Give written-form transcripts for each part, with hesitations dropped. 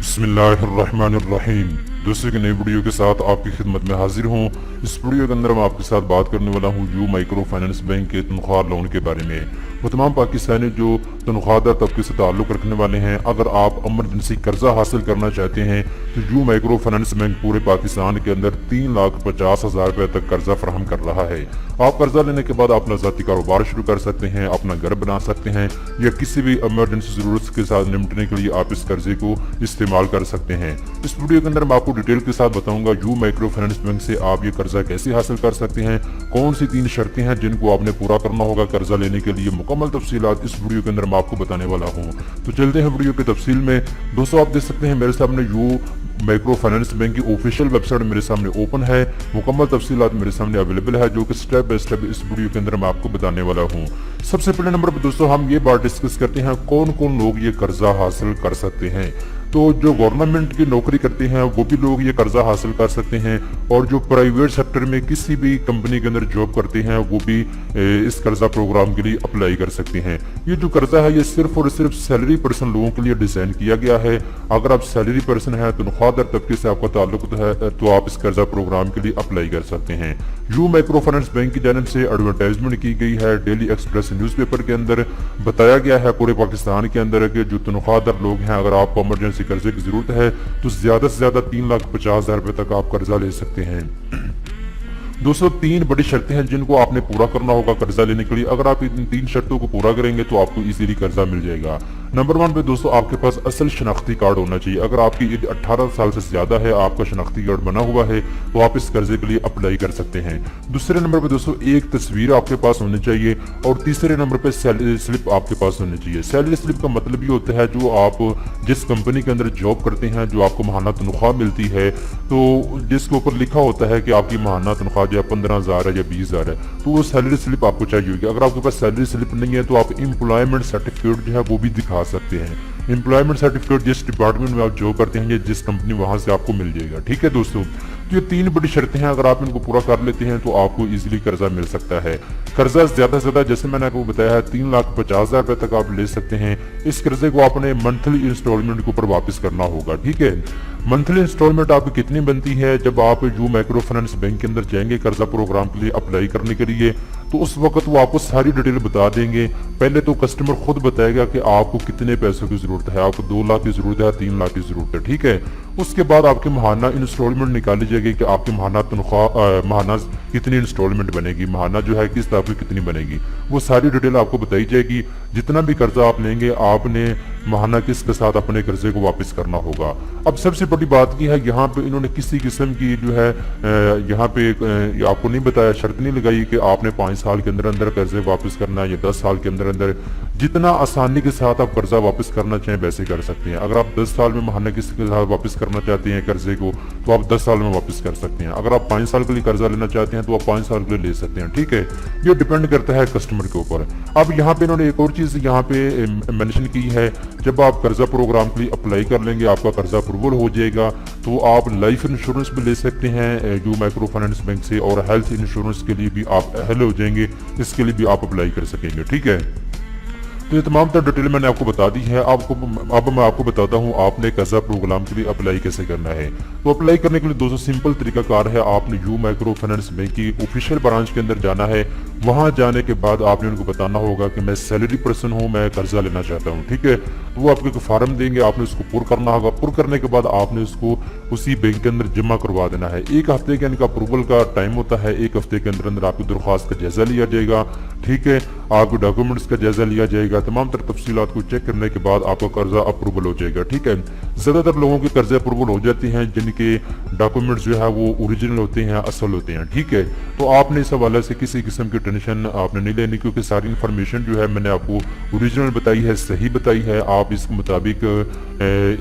बिस्मिल्लाहिर्रहमानिर्रहीम। दोस्तों की नई वीडियो के साथ आपकी खिदमत में हाजिर हूँ। इस वीडियो के अंदर मैं आपके साथ बात करने वाला हूँ यू माइक्रो फाइनेंस बैंक के तनख्वाह लोन के बारे में। वो तमाम पाकिस्तानी जो तनख्वाहदार तबके से ताल्लुक़ रखने वाले हैं, अगर आप एमरजेंसी कर्जा हासिल करना चाहते हैं तो यू माइक्रो फाइनेंस बैंक पूरे पाकिस्तान के अंदर 3,50,000 रुपये तक कर्जा फराहम कर रहा है। आप कर्जा लेने के बाद अपना ज़ाती कारोबार शुरू कर सकते हैं, अपना घर बना सकते हैं, या किसी भी एमरजेंसी ज़रूरत के साथ निपटने के लिए आप इस कर्जे को इस्तेमाल कर सकते हैं। इस वीडियो के अंदर मैं आपको डिटेल के साथ बताऊंगा यू माइक्रो फाइनेंस बैंक से आप ये कर्जा कैसे हासिल कर सकते हैं, कौन सी 3 शर्तें हैं जिनको आपने पूरा करना होगा कर्जा लेने के लिए। मुकम्मल तफसीलात इस वीडियो के अंदर मैं आपको बताने वाला हूँ। तो चलते हैं वीडियो की तफसील में। दोस्तों, आप देख सकते हैं मेरे सामने यू माइक्रो फाइनेंस बैंक की ऑफिशियल वेबसाइट मेरे सामने ओपन है। मुकम्मल तफसीलात मेरे सामने अवेलेबल है, जो कि स्टेप बाय स्टेप इस वीडियो के अंदर मैं आपको बताने वाला हूँ। सबसे पहले नंबर पर दोस्तों हम ये बात डिस्कस करते हैं कौन कौन लोग ये कर्जा हासिल कर सकते हैं। तो जो गवर्नमेंट की नौकरी करते हैं वो भी लोग ये कर्जा हासिल कर सकते हैं, और जो प्राइवेट सेक्टर में किसी भी कंपनी के अंदर जॉब करते हैं वो भी इस कर्जा प्रोग्राम के लिए अप्लाई कर सकते हैं। ये जो कर्जा है ये सिर्फ और सिर्फ सैलरी पर्सन लोगों के लिए डिजाइन किया गया है। अगर आप सैलरी पर्सन है, तनख्वाहदार तबके से आपका ताल्लुक है, तो आप इस कर्जा प्रोग्राम के लिए अप्लाई कर सकते हैं। यू माइक्रो फाइनेंस बैंक की जानिब से एडवर्टाइजमेंट की गई है। डेली एक्सप्रेस न्यूज़पेपर के अंदर बताया गया है पूरे पाकिस्तान के अंदर कि जो तनख्वाहदार लोग हैं, अगर आपको इमरजेंसी कर्जे की जरूरत है तो ज्यादा से ज्यादा 3,50,000 रुपए तक आप कर्जा ले सकते हैं। दोस्तों, 3 बड़ी शर्तें हैं जिनको आपने पूरा करना होगा कर्जा लेने के लिए। अगर आप इन 3 शर्तों को पूरा करेंगे तो आपको इजीली कर्जा मिल जाएगा। नंबर 1 पे दोस्तों आपके पास असल शनाख्ती कार्ड होना चाहिए। अगर आपकी एज 18 साल से ज्यादा है, आपका शनाख्ती कार्ड बना हुआ है, तो आप इस कर्जे के लिए अप्लाई कर सकते हैं। दूसरे नंबर पे दोस्तों एक तस्वीर आपके पास होनी चाहिए, और तीसरे नंबर पे सैलरी स्लिप आपके पास होनी चाहिए। सैलरी स्लिप का मतलब ये होता है जो आप जिस कंपनी के अंदर जॉब करते हैं, जो आपको माहाना तनख्वाह मिलती है, तो जिसके ऊपर लिखा होता है कि आपकी माहाना तनख्वाह जो है 15,000 है या 20,000 है, तो वो सैलरी स्लिप आपको चाहिए होगी। अगर आपके पास सैलरी स्लिप नहीं है तो आप एम्प्लॉयमेंट सर्टिफिकेट जो है वो भी दिखा सकते हैं। एम्प्लॉयमेंट सर्टिफिकेट जिस डिपार्टमेंट में आप जॉब करते हैं या जिस कंपनी, वहां से आपको मिल जाएगा। ठीक है दोस्तों, तो ये 3 बड़ी शर्तें हैं, अगर आप इनको पूरा कर लेते हैं तो आपको इजीली कर्जा मिल सकता है। कर्जा ज्यादा से ज्यादा जैसे मैंने आपको बताया है 3,50,000 रुपए तक आप ले सकते हैं। इस कर्जे को आपने मंथली इंस्टॉलमेंट के ऊपर वापस करना होगा। ठीक है, मंथली इंस्टॉलमेंट आपकी कितनी बनती है? जब आप यू माइक्रो फाइनेंस बैंक के अंदर जाएंगे कर्जा प्रोग्राम के लिए अप्लाई करने के लिए, तो उस वक्त वो आपको सारी डिटेल बता देंगे। पहले तो कस्टमर खुद बताएगा कि आपको कितने पैसों की जरूरत है, आपको 2 लाख की जरूरत है, 3 लाख की जरूरत है। ठीक है, उसके बाद आपके माहाना इंस्टॉलमेंट निकाली जाएगी कि आपकी माहाना तनख्वाह माहाना कितनी इंस्टॉलमेंट बनेगी, माहाना जो है किस तरह की कितनी बनेगी, वो सारी डिटेल आपको बताई जाएगी। जितना भी कर्जा आप लेंगे आपने माहाना किसके साथ अपने कर्जे को वापस करना होगा। अब सबसे बड़ी बात की है, यहाँ पे इन्होंने किसी किस्म की जो है यहाँ पे आपको नहीं बताया, शर्त नहीं लगाई कि आपने 5 साल के अंदर अंदर कर्जे वापस करना है या 10 साल के अंदर अंदर। जितना आसानी के साथ आप कर्जा वापस करना चाहें वैसे कर सकते हैं। अगर आप 10 साल में माहाना किसी के साथ वापस करना चाहते हैं कर्जे को, तो आप 10 साल में वापस कर सकते हैं। अगर आप 5 साल के लिए कर्जा लेना चाहते हैं तो आप 5 साल के लिए ले सकते हैं। ठीक है, ये डिपेंड करता है कस्टमर के ऊपर। अब यहाँ पे इन्होंने एक और चीज यहाँ पे मेंशन की है, जब आप कर्जा प्रोग्राम के लिए अप्लाई कर लेंगे, आपका कर्जा अप्रूवल हो जाएगा, तो आप लाइफ इंश्योरेंस भी ले सकते हैं यू माइक्रो फाइनेंस बैंक से, और हेल्थ इंश्योरेंस के लिए भी आप अहल हो जाएंगे, इसके लिए भी आप अप्लाई कर सकेंगे। ठीक है, तो ये तमाम तर डिटेल मैंने आपको बता दी है। अब मैं आपको बताता हूँ आपने कर्जा प्रोग्राम के लिए अप्लाई कैसे करना है। तो अप्लाई करने के लिए दोस्तों सिंपल तरीकाकार है, आपने यू माइक्रो फाइनेंस बैंक की ऑफिशियल ब्रांच के अंदर जाना है। वहां जाने के बाद आपने उनको बताना होगा कि मैं सैलरी पर्सन हूँ, मैं कर्जा लेना चाहता हूँ। ठीक है, तो वो आपको एक फॉर्म देंगे, आपने उसको पुर करना होगा। पुर करने के बाद आपने उसको उसी बैंक के अंदर जमा करवा देना है। 1 हफ्ते के इनका अप्रूवल का टाइम होता है। 1 हफ्ते के अंदर अंदर आपकी दरख्वास्त का जायजा लिया जाएगा। ठीक है, आपके डॉक्यूमेंट्स का जायजा लिया जाएगा। तमाम तर तफसीलात को चेक करने के बाद आपका कर्जा अप्रूवल हो जाएगा। ठीक है, ज्यादातर लोगों के कर्जे अप्रूवल हो जाते हैं जिनके डॉक्यूमेंट्स जो है वो ओरिजिनल होते हैं, असल होते हैं। ठीक है, तो आपने इस हवाले से किसी किस्म की टेंशन आपने नहीं लेनी, क्योंकि सारी इन्फॉर्मेशन जो है मैंने आपको ओरिजिनल बताई है, सही बताई है। आप इसके मुताबिक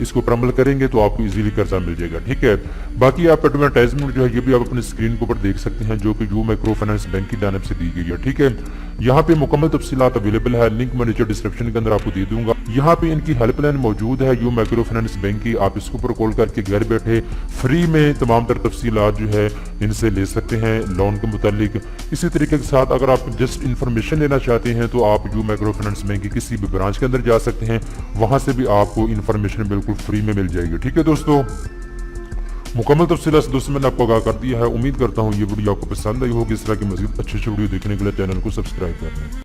इसको पर अमल करेंगे तो आपको इजीली कर्जा मिल जाएगा। ठीक है, बाकी आप एडवर्टाइजमेंट जो है ये भी आप अपने स्क्रीन के ऊपर देख सकते हैं, जो कि यू माइक्रो फाइनेंस बैंक की जानिब से दी गई है। ठीक है, यहाँ पे मुकम्मल तफसीलात अवेलेबल है, लिंक मैं नीचे डिस्क्रिप्शन के अंदर आपको दे दूंगा। यहाँ पे इनकी हेल्पलाइन मौजूद है यू माइक्रो फाइनेंस بینک کی، آپ اس کے اوپر کال کر کے گھر بیٹھے فری میں تمام تر تفصیلات جو ہے ان سے لے سکتے ہیں لون کے متعلق۔ اسی طریقے کے ساتھ اگر آپ جسٹ انفارمیشن لینا چاہتے ہیں تو آپ یو مائکرو فائنانس بینک کی کسی بھی برانچ کے اندر جا سکتے ہیں، وہاں سے بھی آپ کو انفارمیشن بالکل فری میں مل جائے گی۔ ٹھیک ہے دوستو، مکمل تفصیلات دوستوں میں نے آپ کو آگاہ کر دیا ہے۔ امید کرتا ہوں یہ ویڈیو آپ کو پسند آئی ہوگی۔ اس طرح کی مزید اچھے ویڈیو دیکھنے کے لیے چینل کو سبسکرائب کر لیں۔